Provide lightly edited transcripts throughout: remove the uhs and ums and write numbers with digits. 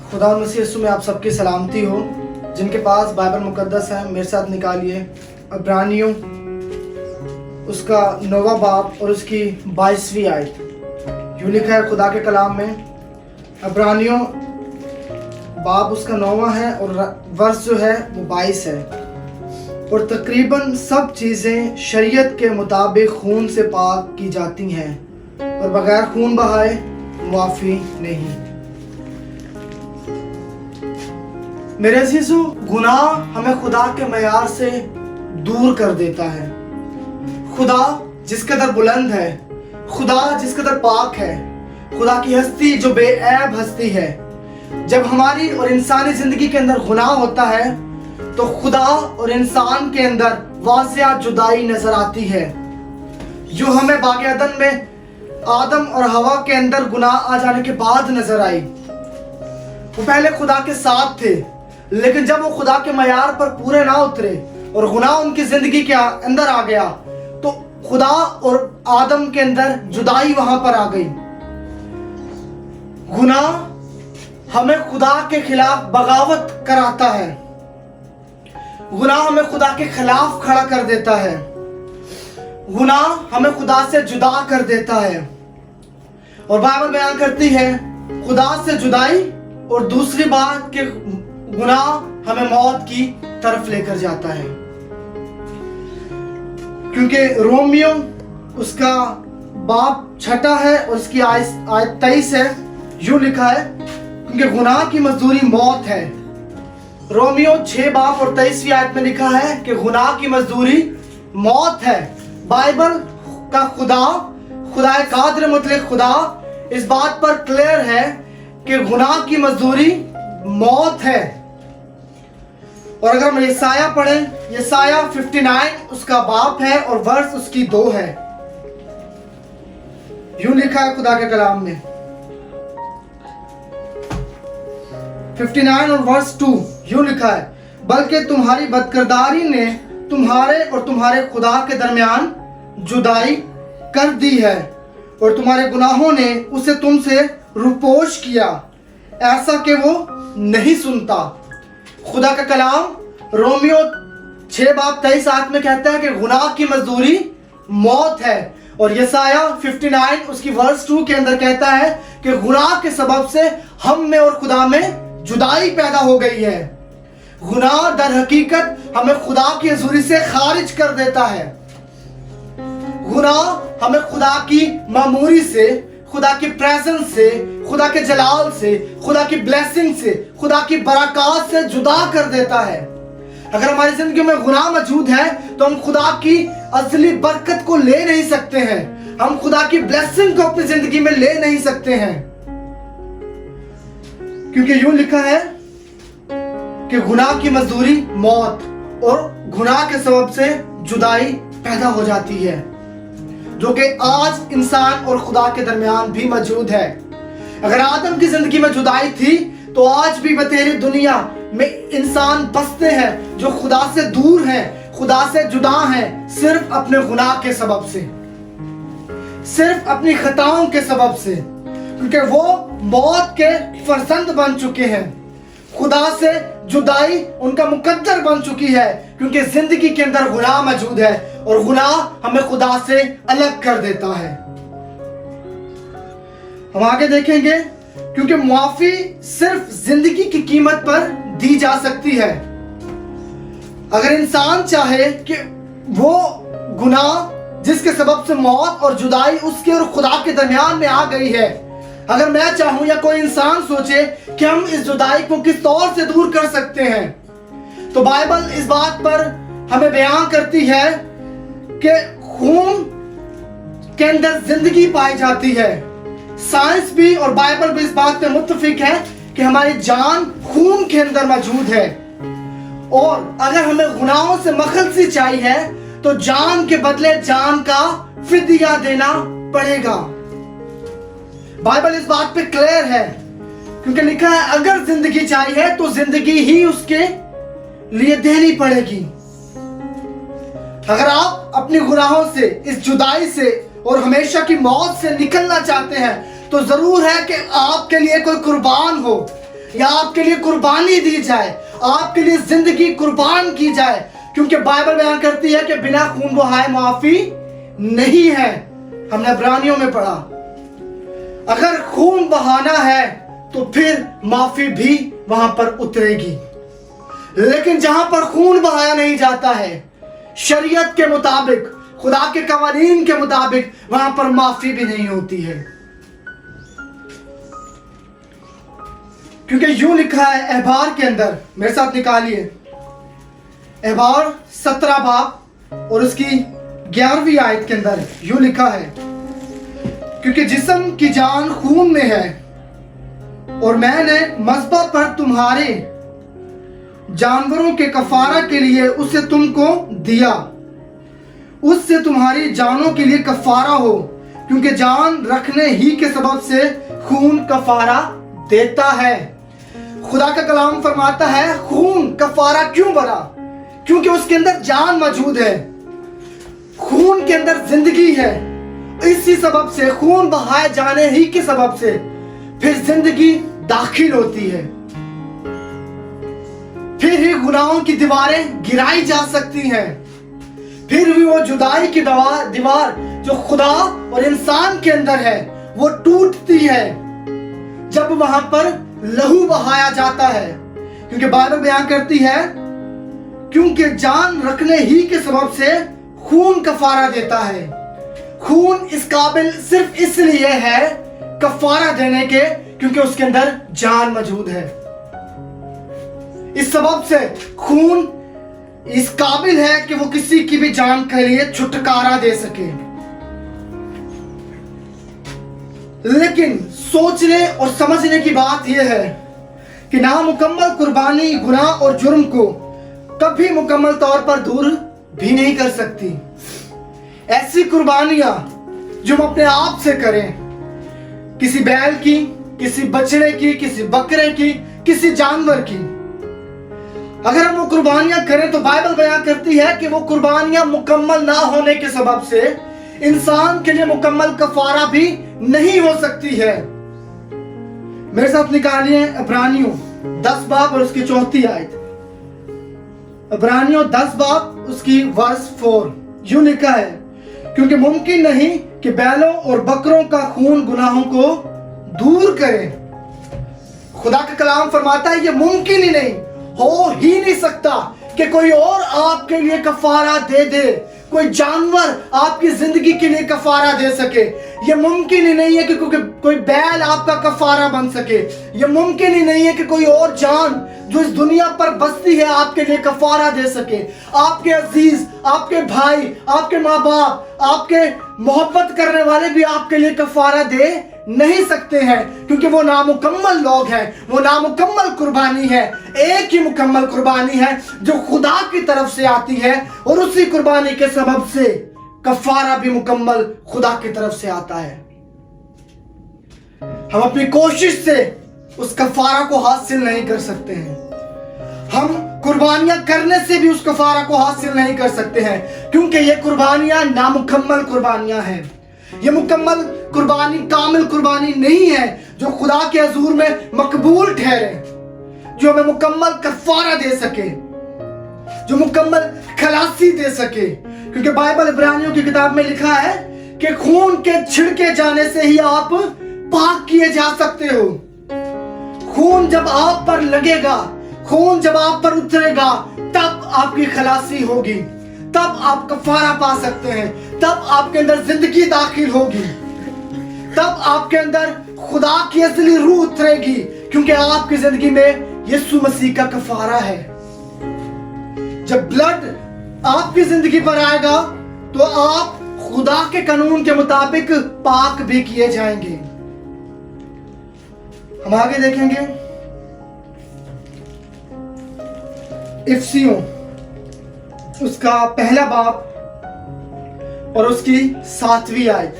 खुदा मसीह यीशु में आप सबकी सलामती हो। जिनके पास बाइबल मुकद्दस है मेरे साथ निकालिए इब्रानियों उसका 9वां बाब और उसकी 22वीं आयत। यूँ लिखा है खुदा के कलाम में, इब्रानियों बाब उसका 9वां है और वर्ष जो है वो 22 है। और तकरीबन सब चीज़ें शरीयत के मुताबिक खून से पाक की जाती हैं और बगैर खून बहाए मुआफ़ी नहीं। मेरे अज़ीज़ों, गुनाह हमें खुदा के मयार से दूर कर देता है। खुदा जिस कदर बुलंद है, खुदा जिस कदर पाक है, खुदा की हस्ती जो बेऐब हस्ती है, जब हमारी और इंसानी ज़िंदगी के अंदर गुनाह होता है तो खुदा और इंसान के अंदर वाज़िया जुदाई नज़र आती है। जो हमें बाग़ अदन में आदम और हवा के अंदर गुनाह आ जाने के बाद नज़र आई। वो पहले खुदा के साथ थे, लेकिन जब वो खुदा के मयार पर पूरे ना उतरे और गुनाह उनकी ज़िंदगी के अंदर आ गया तो खुदा और आदम के अंदर जुदाई वहाँ पर आ गई। गुनाह हमें खुदा के खिलाफ बगावत कराता है। गुनाह हमें खुदा के खिलाफ खड़ा कर देता है। गुनाह हमें खुदा से जुदा कर देता है। और बाइबल बयान करती है खुदा से जुदाई और दूसरी बात कि गुनाह हमें मौत की तरफ लेकर जाता है। क्योंकि रोमियो उसका बाब 6 है और उसकी आयत 23 है। यूं लिखा है, क्योंकि गुनाह की मजदूरी मौत है। रोमियो 6 बाब और 23वीं आयत में लिखा है कि गुनाह की मजदूरी मौत है। बाइबल का खुदा कादिर मुतलक खुदा इस बात पर क्लियर है कि गुनाह की मजदूरी मौत है। और अगर हम यसाया पढ़ें, यसाया 59 उसका बाप है और वर्ष उसकी 2 है। यूं लिखा है खुदा के कलाम में 59 और वर्ष 2 यूं लिखा है, बल्कि तुम्हारी बदकिरदारी ने तुम्हारे और तुम्हारे खुदा के दरमियान जुदाई कर दी है और तुम्हारे गुनाहों ने उसे तुमसे रुपोश किया, ऐसा कि वो नहीं सुनता। खुदा का कलाम रोमियो 6 बाब 23 आयत में कहता है कि गुनाह की मजदूरी मौत है। और यसाया 59 उसकी वर्ष 2 के अंदर कहता है कि गुनाह के सबब से हम में और खुदा में जुदाई पैदा हो गई है। गुनाह दर हकीकत हमें खुदा की हजूरी से खारिज कर देता है। गुनाह हमें खुदा की मामूरी से, खुदा की प्रेजेंस से, खुदा के जलाल से, खुदा की ब्लेसिंग से, खुदा की बरकत से जुदा कर देता है। अगर हमारी जिंदगी में गुनाह मौजूद है तो हम खुदा की असली बरकत को ले नहीं सकते हैं। हम खुदा की ब्लेसिंग को अपनी जिंदगी में ले नहीं सकते हैं। क्योंकि यूं लिखा है कि गुनाह की मजदूरी मौत और गुनाह के सबब से जुदाई पैदा हो जाती है, जो कि आज इंसान और खुदा के दरमियान भी मौजूद है। अगर आदम की जिंदगी में जुदाई थी तो आज भी बतेरी दुनिया में इंसान बसते हैं जो खुदा से दूर हैं, खुदा से जुदा हैं, सिर्फ अपने गुनाह के सबब से, सिर्फ अपनी खताओं के सबब से, क्योंकि वो मौत के फरजंद बन चुके हैं। खुदा से जुदाई उनका मुकद्दर बन चुकी है, क्योंकि जिंदगी के अंदर गुनाह मौजूद है और गुनाह हमें खुदा से अलग कर देता है। हम आगे देखेंगे, क्योंकि मुआफी सिर्फ जिंदगी की कीमत पर दी जा सकती है। अगर इंसान चाहे कि वो गुनाह जिसके सबब से मौत और जुदाई उसके और खुदा के दरमियान में आ गई है, अगर मैं चाहूं या कोई इंसान सोचे कि हम इस जुदाई को किस तौर से दूर कर सकते हैं, तो बाइबल इस बात पर हमें बयान करती है कि खून के अंदर जिंदगी पाई जाती है। साइंस भी और बाइबल भी इस बात पे मुत्तफिक है कि हमारी जान खून के अंदर मौजूद है। और अगर हमें गुनाहों से मखलसी चाहिए तो जान के बदले जान का फिदिया देना पड़ेगा। बाइबल इस बात पे क्लियर है, क्योंकि लिखा है अगर जिंदगी चाहिए तो जिंदगी ही उसके लिए देनी पड़ेगी। अगर आप अपने गुनाहों से, इस जुदाई से और हमेशा की मौत से निकलना चाहते हैं तो जरूर है कि आपके लिए कोई कुर्बान हो, یا آپ کے لیے قربانی دی جائے, آپ کے لیے زندگی قربان کی جائے, کیونکہ بائبل بیان کرتی ہے کہ بنا خون بہائے معافی نہیں ہے. ہم نے عبرانیوں میں پڑھا اگر خون بہانا ہے تو پھر معافی بھی وہاں پر اترے گی, لیکن جہاں پر خون بہایا نہیں جاتا ہے شریعت کے مطابق, خدا کے قوانین کے مطابق, وہاں پر معافی بھی نہیں ہوتی ہے. کیونکہ یوں لکھا ہے احبار کے اندر, میرے ساتھ نکالیے, احبار 17 باب اور اس کی 11ویں آیت کے اندر یوں لکھا ہے, کیونکہ جسم کی جان خون میں ہے اور میں نے مذبح پر تمہارے جانوروں کے کفارہ کے لیے اسے تم کو دیا, اس سے تمہاری جانوں کے لیے کفارہ ہو, کیونکہ جان رکھنے ہی کے سبب سے خون کفارہ دیتا ہے. خدا کا کلام فرماتا ہے خون کفارہ کیوں بنا؟ کیونکہ اس کے اندر جان موجود ہے, خون کے اندر زندگی ہے. اسی سبب سے, خون بہائے جانے ہی کے سبب سے پھر زندگی داخل ہوتی ہے, پھر ہی گناہوں کی دیواریں گرائی جا سکتی ہیں, پھر بھی وہ جدائی کی دیوار جو خدا اور انسان کے اندر ہے وہ ٹوٹتی ہے جب وہاں پر لہو بہایا جاتا ہے. کیونکہ بائبل بیان کرتی ہے کیونکہ جان رکھنے ہی کے سبب سے خون کفارہ دیتا ہے. خون اس قابل صرف اس لیے ہے کفارہ دینے کے کیونکہ اس کے اندر جان موجود ہے. اس سبب سے خون اس قابل ہے کہ وہ کسی کی بھی جان کے لیے چھٹکارا دے سکے. لیکن سوچنے اور سمجھنے کی بات یہ ہے کہ نامکمل قربانی گناہ اور جرم کو کبھی مکمل طور پر دور بھی نہیں کر سکتی. ایسی قربانیاں جو ہم اپنے آپ سے کریں, کسی بیل کی, کسی بچڑے کی, کسی بکرے کی, کسی جانور کی, اگر ہم وہ قربانیاں کریں تو بائبل بیان کرتی ہے کہ وہ قربانیاں مکمل نہ ہونے کے سبب سے انسان کے لیے مکمل کفارہ بھی نہیں ہو سکتی ہے. میرے ساتھ نکالیے عبرانیوں 10 باب اور اس کی 34 آیت. عبرانیوں 10 باب اس کی ورس 4 یوں لکھا ہے, کیونکہ ممکن نہیں کہ بیلوں اور بکروں کا خون گناہوں کو دور کرے. خدا کا کلام فرماتا ہے یہ ممکن ہی نہیں, ہو ہی نہیں سکتا کہ کوئی اور آپ کے لیے کفارہ دے دے, کوئی جانور آپ کی زندگی کے لیے کفارہ دے سکے. یہ ممکن ہی نہیں ہے کہ کوئی بیل آپ کا کفارہ بن سکے. یہ ممکن ہی نہیں ہے کہ کوئی اور جان جو اس دنیا پر بستی ہے آپ کے لیے کفارہ دے سکے. آپ کے عزیز, آپ کے بھائی, آپ کے ماں باپ, آپ کے محبت کرنے والے بھی آپ کے لیے کفارہ دے نہیں سکتے ہیں, کیونکہ وہ نامکمل لوگ ہیں. وہ نامکمل قربانی ہے, ایک ہی مکمل قربانی ہے جو خدا کی طرف سے آتی ہے, اور اسی قربانی کے سبب سے کفارہ بھی مکمل خدا کی طرف سے آتا ہے. ہم اپنی کوشش سے اس کفارہ کو حاصل نہیں کر سکتے ہیں, ہم قربانیاں کرنے سے بھی اس کفارہ کو حاصل نہیں کر سکتے ہیں, کیونکہ یہ قربانیاں نامکمل قربانیاں ہیں. یہ مکمل قربانی, کامل قربانی نہیں ہے جو خدا کے حضور میں مقبول ٹھہرے, جو ہمیں مکمل کفارہ دے سکے, جو مکمل خلاصی دے سکے. کیونکہ بائبل عبرانیوں کی کتاب میں لکھا ہے کہ خون کے چھڑکے جانے سے ہی آپ پاک کیے جا سکتے ہو. خون جب آپ پر لگے گا, خون جب آپ پر اترے گا, تب آپ کی خلاصی ہوگی, تب آپ کفارہ پا سکتے ہیں, تب آپ کے اندر زندگی داخل ہوگی, تب آپ کے اندر خدا کی اصلی روح اترے گی, کیونکہ آپ کی زندگی میں یسوع مسیح کا کفارہ ہے. جب بلڈ آپ کی زندگی پر آئے گا تو آپ خدا کے قانون کے مطابق پاک بھی کیے جائیں گے. ہم آگے دیکھیں گے افسیوں اس کا 1 باب اور اس کی 7ویں آیت.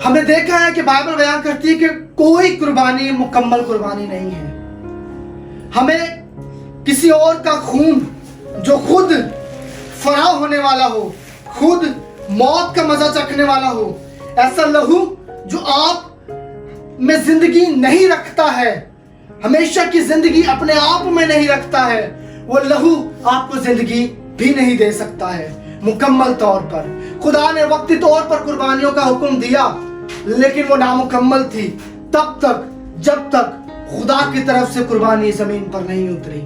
ہم نے دیکھا ہے کہ بائبل بیان کرتی ہے کہ کوئی قربانی مکمل قربانی نہیں ہے. ہمیں کسی اور کا خون جو خود فنا ہونے والا ہو, خود موت کا مزہ چکھنے والا ہو, ایسا لہو جو آپ میں زندگی نہیں رکھتا ہے, हमेशा की जिंदगी अपने आप में नहीं रखता है, वो लहू आपको जिंदगी भी नहीं दे सकता है मुकम्मल तौर पर। खुदा ने वक्ती तौर पर कुर्बानियों का हुक्म दिया, लेकिन वो नामुकम्मल थी तब तक जब तक खुदा की तरफ से कुर्बानी जमीन पर नहीं उतरी,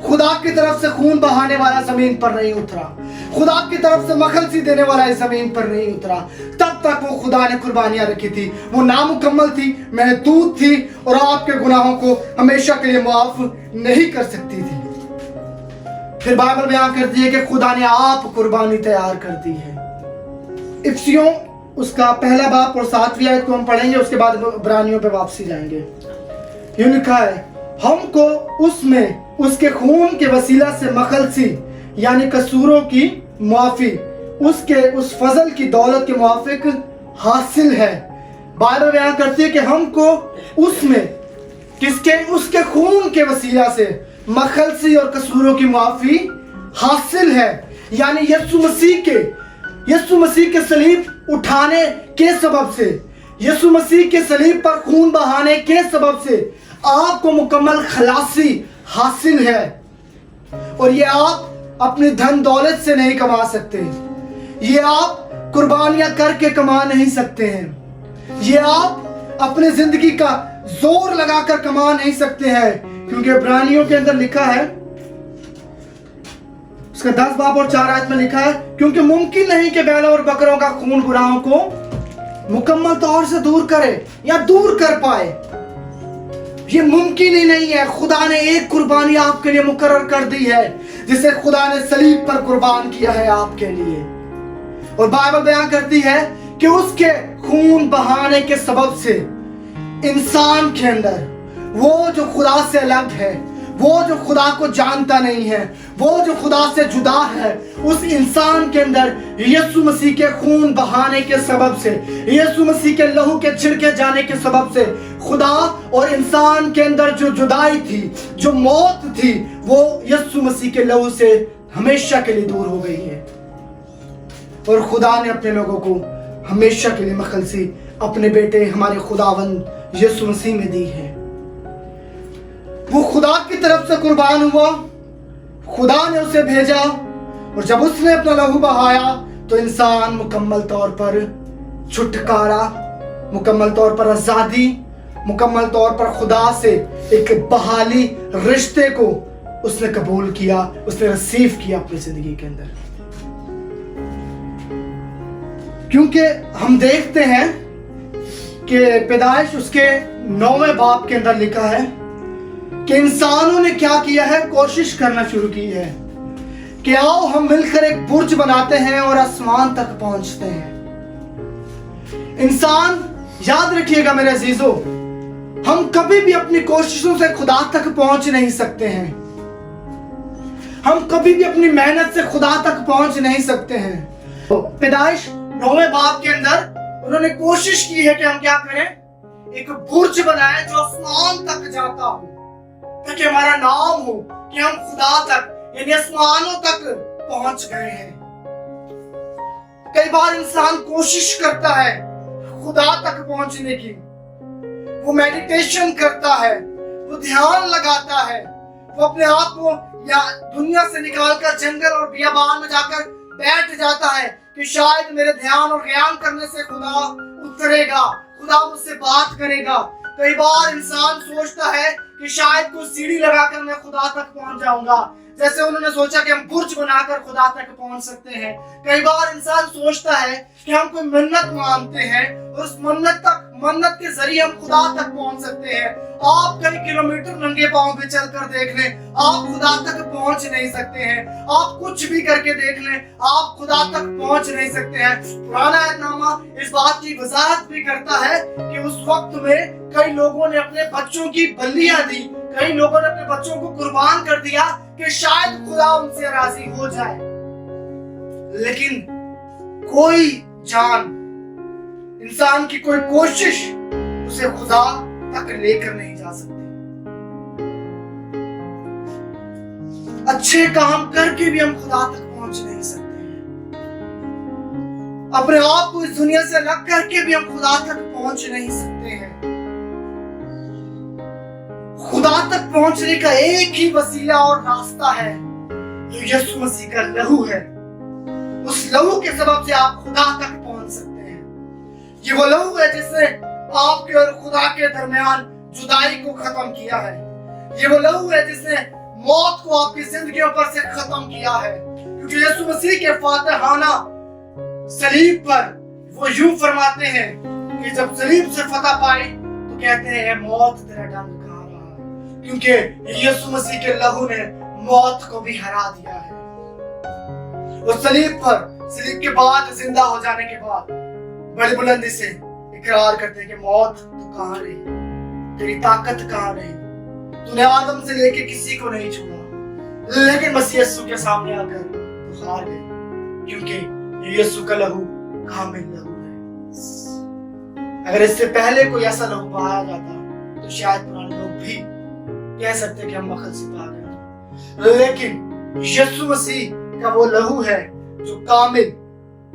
खुदा की तरफ से खून बहाने वाला जमीन पर नहीं उतरा, खुदा की तरफ से मखलसी देने वाला इस जमीन पर नहीं उतरा, तब तक वो खुदा ने कुर्बानियां रखी थी। वो नामुकम्मल थी, महदूद थी और आपके गुनाहों को हमेशा के लिए माफ नहीं कर सकती थी। फिर बाइबल बयान करती है कि खुदा ने आप कुर्बानी तैयार कर दी है। इफिसियों उसका पहला बाब और 7वीं आयत को हम पढ़ेंगे, उसके बाद इब्रानियों पे वापसी जाएंगे। यूं लिखा है, हमको उसमें उसके खून के वसीला से मखलसी यानी कसूरों की मुआफी उसके उस फजल की दौलत के मुआफिक हासिल है। बाइबल बयान करती है कि हमको उसमें किसके उसके खून के वसीला से मखलसी और कसूरों की मुआफी हासिल है, यानी यीशु मसीह के सलीब उठाने के सबब से, यीशु मसीह के सलीब पर खून बहाने के सबब से आपको मुकम्मल खलासी हासिल है। और ये आप अपनी धन दौलत से नहीं कमा सकते, ये आप कुर्बानियां करके कमा नहीं सकते हैं, ये आप अपनी जिंदगी का जोर लगाकर कमा नहीं सकते हैं, क्योंकि इब्रानियों के अंदर लिखा है, उसका 10 बाब और 4 आयत में लिखा है, क्योंकि मुमकिन नहीं कि बैलों और बकरों का खून गुनाहों को मुकम्मल तौर से दूर करे या दूर कर पाए। ये मुमकिन ही नहीं है। खुदा ने एक कुर्बानी आपके लिए मुकर्रर कर दी है, जिसे खुदा ने सलीब पर कुर्बान किया है आपके लिए। और बाइबल बयान करती है कि उसके खून बहाने के सबब से इंसान के अंदर वो जो खुदा से अलग है, वो जो खुदा को जानता नहीं है, वो जो खुदा से जुदा है, उस इंसान के अंदर यीशु मसीह के खून बहाने के सबब से, यीशु मसीह के लहू के छिड़के जाने के सबब से खुदा और इंसान के अंदर जो जुदाई थी, जो मौत थी, वो यीशु मसीह के लहू से हमेशा के लिए दूर हो गई है। और खुदा ने अपने लोगों को हमेशा के लिए मखलसी अपने बेटे हमारे खुदावंद यीशु मसीह में दी है। वो खुदा की तरफ से कुर्बान हुआ, खुदा ने उसे भेजा, और जब उसने अपना लहू बहाया तो इंसान मुकम्मल तौर पर छुटकारा, मुकम्मल तौर पर आजादी, मुकम्मल तौर पर खुदा से एक बहाली रिश्ते को उसने कबूल किया, उसने रिसीव किया अपनी जिंदगी के अंदर। क्योंकि हम देखते हैं कि पैदाइश उसके 9वें बाब के अंदर लिखा है कि इंसानों ने क्या किया है, कोशिश करना शुरू की है कि आओ हम मिलकर एक बुर्ज बनाते हैं और आसमान तक पहुंचते हैं। इंसान, याद रखिएगा मेरे अजीजों, हम कभी भी अपनी कोशिशों से खुदा तक पहुंच नहीं सकते हैं, हम कभी भी अपनी मेहनत से खुदा तक पहुंच नहीं सकते हैं। पैदाइश 9वें बाब के अंदर उन्होंने कोशिश की है कि हम क्या करें, एक बुर्ज बनाएं जो आसमान तक जाता हो, ताकि हमारा नाम हो कि हम खुदा तक यानी आसमानों तक पहुंच गए हैं। कई बार इंसान कोशिश करता है खुदा तक पहुंचने की, वो मेडिटेशन करता है, वो ध्यान लगाता है, वो अपने आप को या दुनिया से निकालकर जंगल और बियाबान में जाकर बैठ जाता है कि शायद मेरे ध्यान और ज्ञान करने से खुदा उतरेगा, खुदा मुझसे बात करेगा। कई बार इंसान सोचता है कि शायद कोई सीढ़ी लगाकर मैं खुदा तक पहुंच जाऊंगा, जैसे उन्होंने सोचा कि हम बुर्ज बनाकर खुदा तक पहुंच सकते हैं। कई बार इंसान सोचता है कि हम कोई मन्नत मांगते हैं और उस मन्नत के जरिए हम खुदा तक पहुंच सकते हैं। आप कई किलोमीटर नंगे पांव पे चलकर देख लें, आप खुदा तक पहुंच नहीं सकते हैं। आप कुछ भी करके देख लें, आप खुदा तक पहुंच नहीं सकते हैं। पुराना अहदनामा इस बात की वजाहत भी करता है कि उस वक्त में कई लोगों ने अपने बच्चों की बलियां दी, कई लोगों ने अपने बच्चों को कुर्बान कर दिया कि शायद खुदा उनसे राजी हो जाए, लेकिन कोई जान, इंसान की कोई कोशिश उसे खुदा तक लेकर नहीं जा सकती। अच्छे काम करके भी हम खुदा तक पहुंच नहीं सकते हैं, अपने आप को इस दुनिया से अलग करके भी हम खुदा तक पहुंच नहीं सकते हैं। खुदा तक पहुंचने का एक ही वसीला और रास्ता है, जो यीशु मसीह का लहू है। उस लहू के सबब से आप खुदा तक पहुंच सकते हैं। ये वो लहू है जिसने आपके और खुदा के दरमियान जुदाई को खत्म किया है। ये वो लहू है जिसने मौत को आपकी जिंदगियों पर से खत्म किया है, क्योंकि यीशु मसीह के फातिहाना सलीब पर वो यूं फरमाते हैं कि जब सलीब से फतह पाई तो कहते हैं मौत तेरा डंक कहाँ रहा, क्योंकि यीशु मसीह के लहू ने मौत को भी हरा दिया है। उस सलीब पर, सलीब के बाद जिंदा हो जाने के बाद बड़ी बुलंदी से इकरार करते हैं कि मौत तू कहाँ रही, तेरी ताकत कहाँ रही, तूने आदम से लेके किसी को नहीं छुआ, लेकिन मसीह यीशु के सामने आकर तू हार गई, क्योंकि यीशु का लहू कामिल लहू है। अगर इससे पहले कोई ऐसा लहू बहाया जाता तो शायद पुराने लोग भी कह सकते कि हम मखल से भाग गए, लेकिन यीशु मसीह का वो लहू है जो कामिल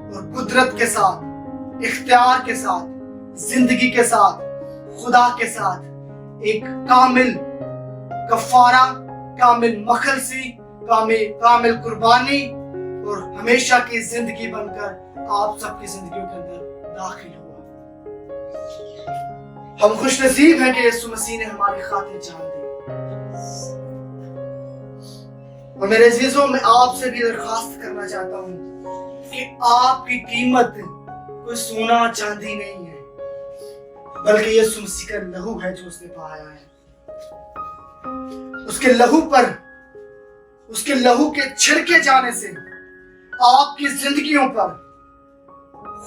और कुदरत के साथ, इख्तियार के साथ, जिंदगी के साथ, खुदा के साथ एक कामिल कफारा, कामिल मखलसी, कामिल कुर्बानी और हमेशा की जिंदगी बनकर आप सबकी जिंदगियों के अंदर दाखिल हुआ। हम खुश नसीब हैं कि यीशु मसीह ने हमारी खातिर जान दी। और मेरे अजीजों, मैं आपसे भी दरखास्त करना चाहता हूं कि आपकी कीमत कोई सोना चांदी नहीं है, बल्कि यीशु मसीह का लहू है जो उसने बहाया है। उसके लहू पर, उसके लहू के छिड़के जाने से आपकी जिंदगियों पर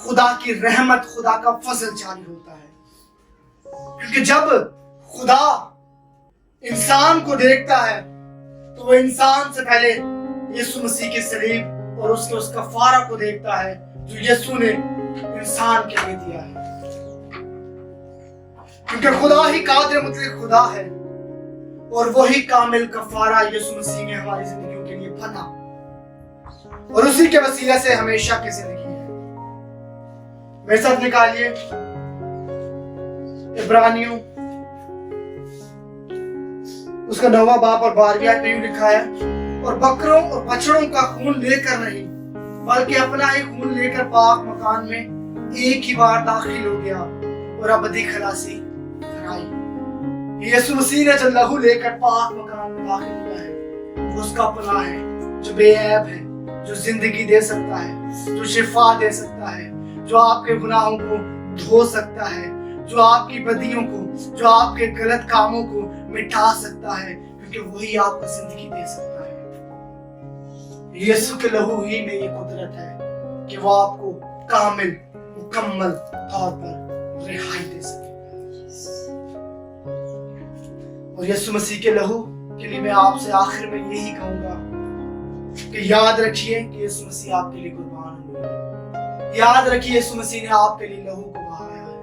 खुदा की रहमत, खुदा का फजल जारी होता है। क्योंकि जब खुदा इंसान को देखता है तो वो इंसान से पहले यीशु मसीह के सलीब और उसके उस कफारा को देखता है जो यीशु ने इंसान के लिए दिया है। क्योंकि खुदा ही कादिर मुतलक खुदा है और वही कामिल कफारा यीशु मसीह ने हमारी जिंदगियों के लिए बना, और उसी के वसीले से हमेशा की जिंदगी है। मेरे साथ निकालिए इब्रानियों उसका 9वां बाब और 12वीं आयत में यूं लिखा है, और बकरों और बछड़ों का खून लेकर नहीं बल्कि अपना ही खून लेकर पाक मकान में एक ही बार दाखिल हो गया और अबदी खलासी कराई। यीशु मसीह ने जो लहू लेकर पाक मकान में दाखिल हुआ है वो उसका पनाह है जो बेऐब है, जो जिंदगी दे सकता है, जो शिफा दे सकता है, जो आपके गुनाहों को धो सकता है, जो आपकी बदियों को, जो आपके गलत कामों को मिटा सकता है, क्योंकि वही आपको जिंदगी दे सकता है। यीशु के लहू ही में ये कुदरत है कि वो आपको कामिल, मुकम्मल तौर पर रिहाई दे सके। और यीशु मसीह के लहू के लिए मैं आपसे आखिर में यही कहूंगा कि याद रखिए कि यीशु मसीह आपके लिए कुर्बान हुए। याद रखिए यीशु मसीह ने आपके लिए लहू को बहाया है।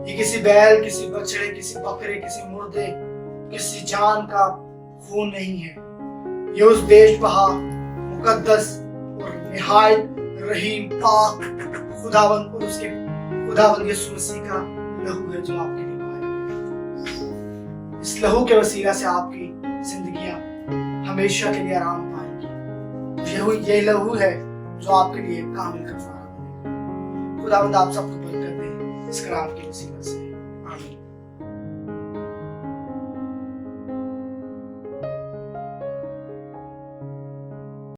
ये किसी बैल, किसी बछड़े, किसी बकरे, किसी मुर्दे, किसी जान का खून नहीं है। ये उस बेशबहा, मुकद्दस और निहायत रहीम, पाक खुदावंद और उसके खुदावंद यीशु मसीह का लहू है जो आपके लिए बहाया गया। इस लहू के वसीला से आपकी जिंदगियां हमेशा के लिए आराम पाएंगी। ये लहू है जो आपके लिए कामिल कफारा बनेगा। खुदावंद आप सबको बरकत दे इस कलाम के वसीला से। आमीन।